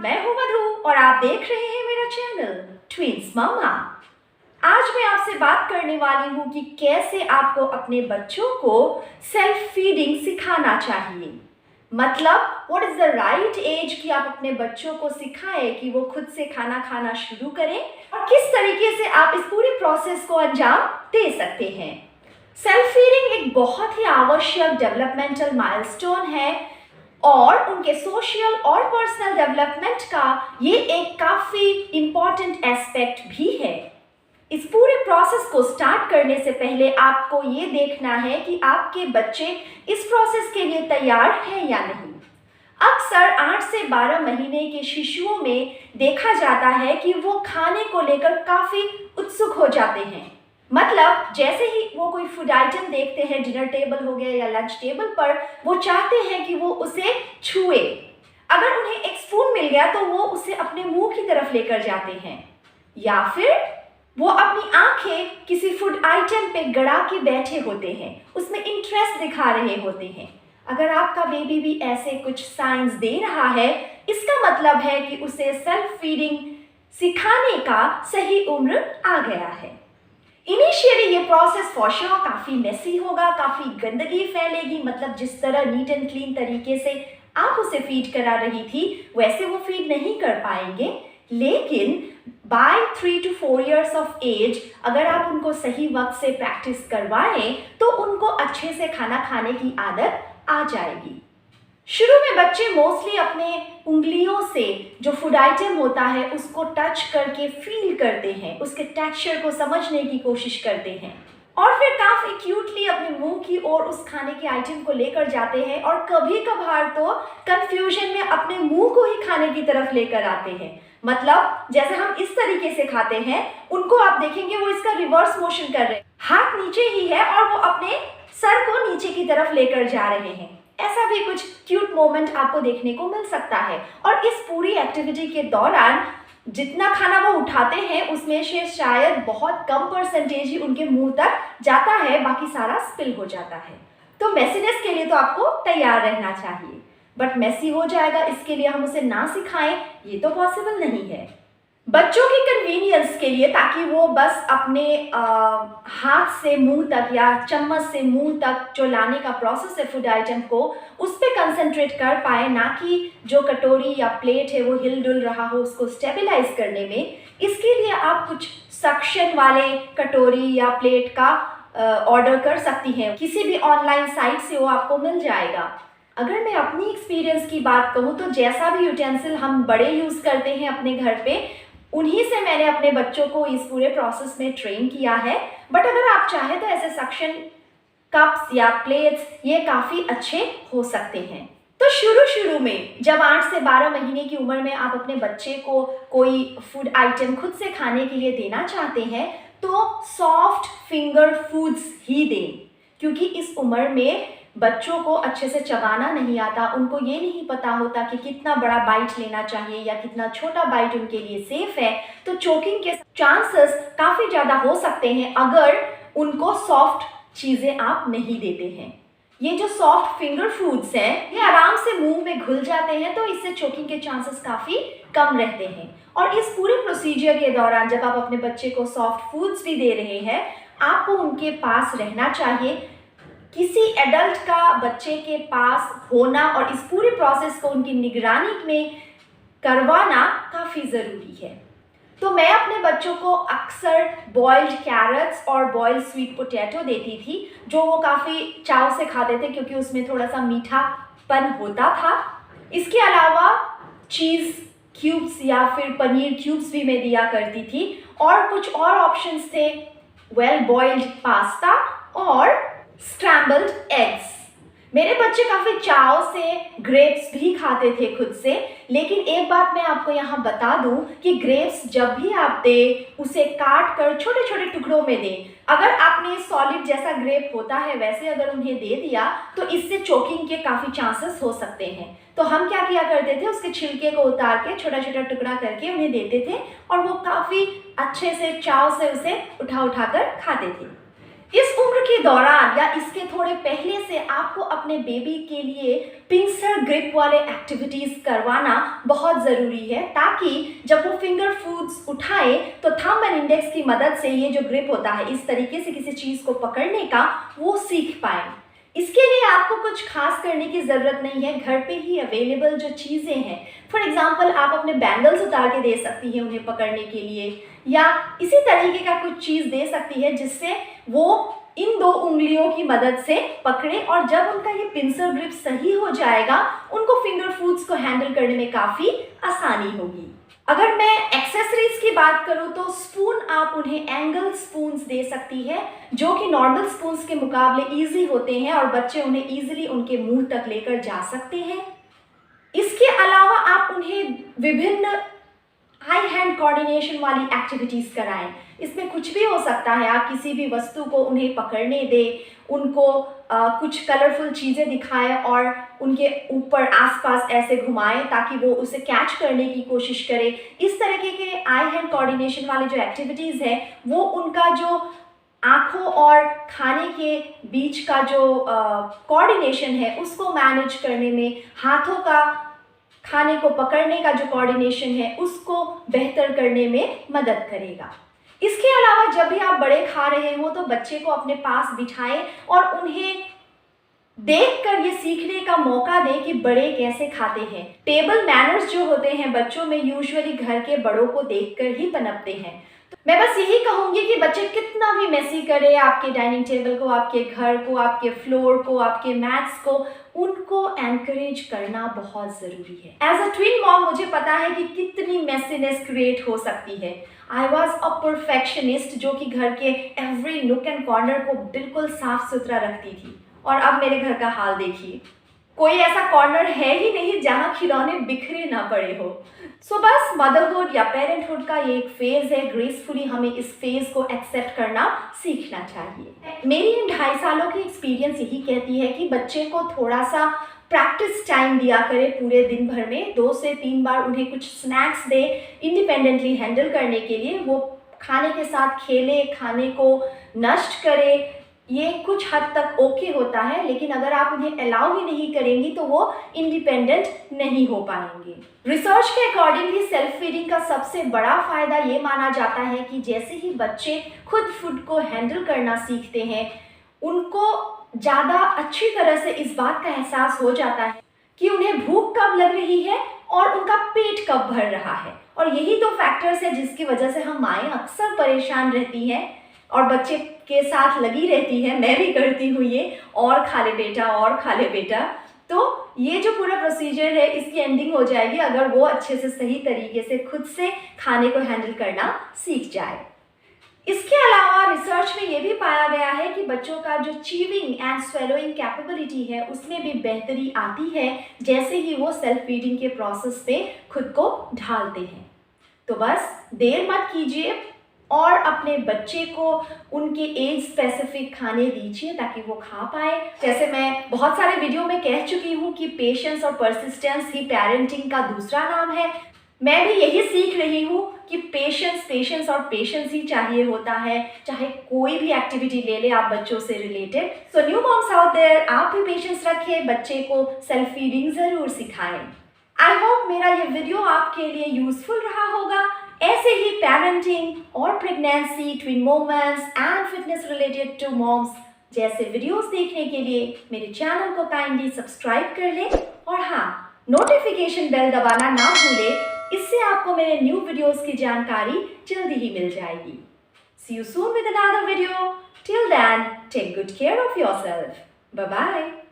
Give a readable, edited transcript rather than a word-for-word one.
मैं हूं मधु और आप देख रहे हैं मेरा चैनल ट्विंस मामा। आज मैं आपसे बात करने वाली हूं कि कैसे आपको अपने बच्चों को सेल्फ फीडिंग सिखाना चाहिए। मतलब what is the right age कि आप अपने बच्चों को सिखाएं कि वो खुद से खाना खाना शुरू करें और किस तरीके से आप इस पूरे प्रोसेस को अंजाम दे सकते हैं। सेल्फ फीडिंग एक बहुत ही आवश्यक डेवलपमेंटल माइलस्टोन है और उनके सोशल और पर्सनल डेवलपमेंट का ये एक काफ़ी इम्पॉर्टेंट एस्पेक्ट भी है। इस पूरे प्रोसेस को स्टार्ट करने से पहले आपको ये देखना है कि आपके बच्चे इस प्रोसेस के लिए तैयार हैं या नहीं। अक्सर 8 से 12 महीने के शिशुओं में देखा जाता है कि वो खाने को लेकर काफ़ी उत्सुक हो जाते हैं। मतलब जैसे ही वो कोई फूड आइटम देखते हैं, डिनर टेबल हो गया या लंच टेबल पर, वो चाहते हैं कि वो उसे छुए। अगर उन्हें एक स्पून मिल गया तो वो उसे अपने मुंह की तरफ लेकर जाते हैं या फिर वो अपनी आंखें किसी फूड आइटम पे गड़ा के बैठे होते हैं, उसमें इंटरेस्ट दिखा रहे होते हैं। अगर आपका बेबी भी ऐसे कुछ साइंस दे रहा है, इसका मतलब है कि उसे सेल्फ फीडिंग सिखाने का सही उम्र आ गया है। इनिशियली ये प्रोसेस फॉर श्योर काफ़ी मेसी होगा, काफ़ी गंदगी फैलेगी। मतलब जिस तरह नीट एंड क्लीन तरीके से आप उसे फीड करा रही थी वैसे वो फीड नहीं कर पाएंगे। लेकिन by 3 to 4 years of age अगर आप उनको सही वक्त से प्रैक्टिस करवाएं तो उनको अच्छे से खाना खाने की आदत आ जाएगी। शुरू में बच्चे मोस्टली अपने उंगलियों से जो फूड आइटम होता है उसको टच करके फील करते हैं, उसके टेक्सचर को समझने की कोशिश करते हैं और फिर काफ़ी क्यूटली अपने मुंह की ओर उस खाने के आइटम को लेकर जाते हैं और कभी कभार तो कंफ्यूजन में अपने मुंह को ही खाने की तरफ लेकर आते हैं। मतलब जैसे हम इस तरीके से खाते हैं, उनको आप देखेंगे वो इसका रिवर्स मोशन कर रहे हैं, हाथ नीचे ही है और वो अपने सर को नीचे की तरफ लेकर जा रहे हैं। ऐसा भी कुछ क्यूट मोमेंट आपको देखने को मिल सकता है। और इस पूरी एक्टिविटी के दौरान जितना खाना वो उठाते हैं उसमें से शायद बहुत कम परसेंटेज ही उनके मुंह तक जाता है, बाकी सारा स्पिल हो जाता है। तो मेसीनेस के लिए तो आपको तैयार रहना चाहिए, बट मेसी हो जाएगा इसके लिए हम उसे ना सिखाएं ये तो पॉसिबल नहीं है। बच्चों की कन्वीनियंस के लिए, ताकि वो बस अपने हाथ से मुंह तक या चम्मच से मुंह तक जो लाने का प्रोसेस है फूड आइटम को, उस पर कंसंट्रेट कर पाए, ना कि जो कटोरी या प्लेट है वो हिल डुल रहा हो उसको स्टेबलाइज करने में। इसके लिए आप कुछ सक्शन वाले कटोरी या प्लेट का ऑर्डर कर सकती हैं। किसी भी ऑनलाइन साइट से वो आपको मिल जाएगा। अगर मैं अपनी एक्सपीरियंस की बात कहूँ तो जैसा भी यूटेंसिल हम बड़े यूज़ करते हैं अपने घर पे, उन्हीं से मैंने अपने बच्चों को इस पूरे प्रोसेस में ट्रेन किया है। बट अगर आप चाहें तो ऐसे सक्शन कप्स या प्लेट्स ये काफ़ी अच्छे हो सकते हैं। तो शुरू में जब 8 से 12 महीने की उम्र में आप अपने बच्चे को कोई फूड आइटम खुद से खाने के लिए देना चाहते हैं तो सॉफ्ट फिंगर फूड्स ही दें, क्योंकि इस उम्र में बच्चों को अच्छे से चबाना नहीं आता। उनको ये नहीं पता होता कि कितना बड़ा बाइट लेना चाहिए या कितना छोटा बाइट उनके लिए सेफ है। तो चोकिंग के चांसेस काफ़ी ज़्यादा हो सकते हैं अगर उनको सॉफ्ट चीज़ें आप नहीं देते हैं। ये जो सॉफ्ट फिंगर फूड्स हैं ये आराम से मुंह में घुल जाते हैं, तो इससे चोकिंग के चांसेस काफ़ी कम रहते हैं। और इस पूरे प्रोसीजर के दौरान जब आप अपने बच्चे को सॉफ्ट फूड्स भी दे रहे हैं, आपको उनके पास रहना चाहिए। किसी एडल्ट का बच्चे के पास होना और इस पूरे प्रोसेस को उनकी निगरानी में करवाना काफ़ी ज़रूरी है। तो मैं अपने बच्चों को अक्सर बॉइल्ड कैरेट्स और बॉइल्ड स्वीट पोटैटो देती थी, जो वो काफ़ी चाव से खाते थे क्योंकि उसमें थोड़ा सा मीठापन होता था। इसके अलावा चीज़ क्यूब्स या फिर पनीर क्यूब्स भी मैं दिया करती थी और कुछ और ऑप्शंस थे, वेल बॉइल्ड पास्ता और स्क्रैम्बल्ड एग्स। मेरे बच्चे काफ़ी चाव से ग्रेप्स भी खाते थे खुद से। लेकिन एक बात मैं आपको यहाँ बता दूँ कि ग्रेप्स जब भी आप दें उसे काट कर छोटे छोटे टुकड़ों में दें। अगर आपने सॉलिड जैसा ग्रेप होता है वैसे अगर उन्हें दे दिया तो इससे चोकिंग के काफ़ी चांसेस हो सकते हैं। तो हम क्या किया करते थे, उसके छिलके को उतार के छोटा छोटा टुकड़ा करके उन्हें देते थे और वो काफ़ी अच्छे से चाव से उसे उठा कर खाते थे। इस उम्र के दौरान या इसके थोड़े पहले से आपको अपने बेबी के लिए पिंसर ग्रिप वाले एक्टिविटीज़ करवाना बहुत ज़रूरी है, ताकि जब वो फिंगर फूड्स उठाए तो थंब एंड इंडेक्स की मदद से ये जो ग्रिप होता है इस तरीके से किसी चीज़ को पकड़ने का वो सीख पाए। इसके लिए आपको कुछ खास करने की ज़रूरत नहीं है, घर पे ही अवेलेबल जो चीज़ें हैं, फॉर एग्जांपल आप अपने बैंगल्स उतार के दे सकती हैं उन्हें पकड़ने के लिए, या इसी तरीके का कुछ चीज़ दे सकती है जिससे वो इन 2 उंगलियों की मदद से पकड़े, और जब उनका ये पिंसर ग्रिप सही हो जाएगा उनको फिंगर फूड्स को हैंडल करने में काफ़ी आसानी होगी। अगर मैं एक्सेसरीज की बात करूं तो स्पून आप उन्हें एंगल स्पून्स दे सकती है जो कि नॉर्मल स्पून्स के मुकाबले इजी होते हैं और बच्चे उन्हें इजीली उनके मुंह तक लेकर जा सकते हैं। इसके अलावा आप उन्हें विभिन्न आई हैंड कोऑर्डिनेशन वाली एक्टिविटीज़ कराएं। इसमें कुछ भी हो सकता है, आप किसी भी वस्तु को उन्हें पकड़ने दें, उनको कुछ कलरफुल चीज़ें दिखाएं और उनके ऊपर आसपास ऐसे घुमाएं ताकि वो उसे कैच करने की कोशिश करें। इस तरीके के आई हैंड कोऑर्डिनेशन वाली जो एक्टिविटीज़ है वो उनका जो आँखों और खाने के बीच का जो कोऑर्डिनेशन है उसको मैनेज करने में, हाथों का खाने को पकड़ने का जो कोऑर्डिनेशन है उसको बेहतर करने में मदद करेगा। इसके अलावा जब भी आप बड़े खा रहे हो तो बच्चे को अपने पास बिठाएं और उन्हें देखकर ये सीखने का मौका दें कि बड़े कैसे खाते हैं। टेबल मैनर्स जो होते हैं बच्चों में यूजुअली घर के बड़ों को देखकर ही पनपते हैं। तो मैं बस यही कहूँगी कि बच्चे कितना भी मेसी करे आपके डाइनिंग टेबल को, आपके घर को, आपके फ्लोर को, आपके मैट्स को, उनको एनकरेज करना बहुत ज़रूरी है। एज अ ट्विन मॉम मुझे पता है कि कितनी मेसीनेस क्रिएट हो सकती है। आई वॉज अ परफेक्शनिस्ट जो कि घर के एवरी नुक एंड कॉर्नर को बिल्कुल साफ सुथरा रखती थी, और अब मेरे घर का हाल देखिए, कोई ऐसा कॉर्नर है ही नहीं जहाँ खिलौने बिखरे ना पड़े हो। सो बस मदरहुड या पेरेंटहुड का ये एक फेज़ है, ग्रेसफुली हमें इस फेज़ को एक्सेप्ट करना सीखना चाहिए। मेरी इन 2.5 सालों की एक्सपीरियंस यही कहती है कि बच्चे को थोड़ा सा प्रैक्टिस टाइम दिया करें पूरे दिन भर में, 2 से 3 बार उन्हें कुछ स्नैक्स दे इंडिपेंडेंटली हैंडल करने के लिए, वो खाने के साथ खेले, खाने को नष्ट करे, ये कुछ हद तक ओके होता है, लेकिन अगर आप उन्हें अलाउ ही नहीं करेंगी तो वो इंडिपेंडेंट नहीं हो पाएंगे। रिसर्च के अकॉर्डिंगली सेल्फ फीडिंग का सबसे बड़ा फायदा ये माना जाता है कि जैसे ही बच्चे खुद फूड को हैंडल करना सीखते हैं उनको ज़्यादा अच्छी तरह से इस बात का एहसास हो जाता है कि उन्हें भूख कब लग रही है और उनका पेट कब भर रहा है, और यही 2 फैक्टर्स है जिसकी वजह से हम माएँ अक्सर परेशान रहती हैं और बच्चे के साथ लगी रहती है। मैं भी करती हूँ ये, और खा ले बेटा, और खा ले बेटा। तो ये जो पूरा प्रोसीजर है इसकी एंडिंग हो जाएगी अगर वो अच्छे से सही तरीके से खुद से खाने को हैंडल करना सीख जाए। इसके अलावा रिसर्च में ये भी पाया गया है कि बच्चों का जो चीविंग एंड स्वेलोइंग कैपेबिलिटी है उसमें भी बेहतरी आती है जैसे ही वो सेल्फ फीडिंग के प्रोसेस में खुद को ढालते हैं। तो बस देर मत कीजिए और अपने बच्चे को उनके एज स्पेसिफिक खाने दीजिए ताकि वो खा पाए। जैसे मैं बहुत सारे वीडियो में कह चुकी हूँ कि पेशेंस और परसिस्टेंस ही पेरेंटिंग का दूसरा नाम है। मैं भी यही सीख रही हूँ कि पेशेंस और पेशेंस ही चाहिए होता है, चाहे कोई भी एक्टिविटी ले ले आप बच्चों से related. So new moms out there, आप भी पेशेंस रखें, बच्चे को सेल्फ फीडिंग ज़रूर सिखाएं। आई होप मेरा ये वीडियो आपके लिए यूजफुल रहा होगा। ऐसे ही पेरेंटिंग और pregnancy, twin moments and fitness related to moms जैसे वीडियोस देखने के लिए मेरे चैनल को काइंडली सब्सक्राइब कर लें, और हाँ, नोटिफिकेशन बेल दबाना ना भूलें, इससे आपको मेरे न्यू वीडियोस की जानकारी जल्दी ही मिल जाएगी। See you soon with another video. Till then, take good care of yourself. Bye bye.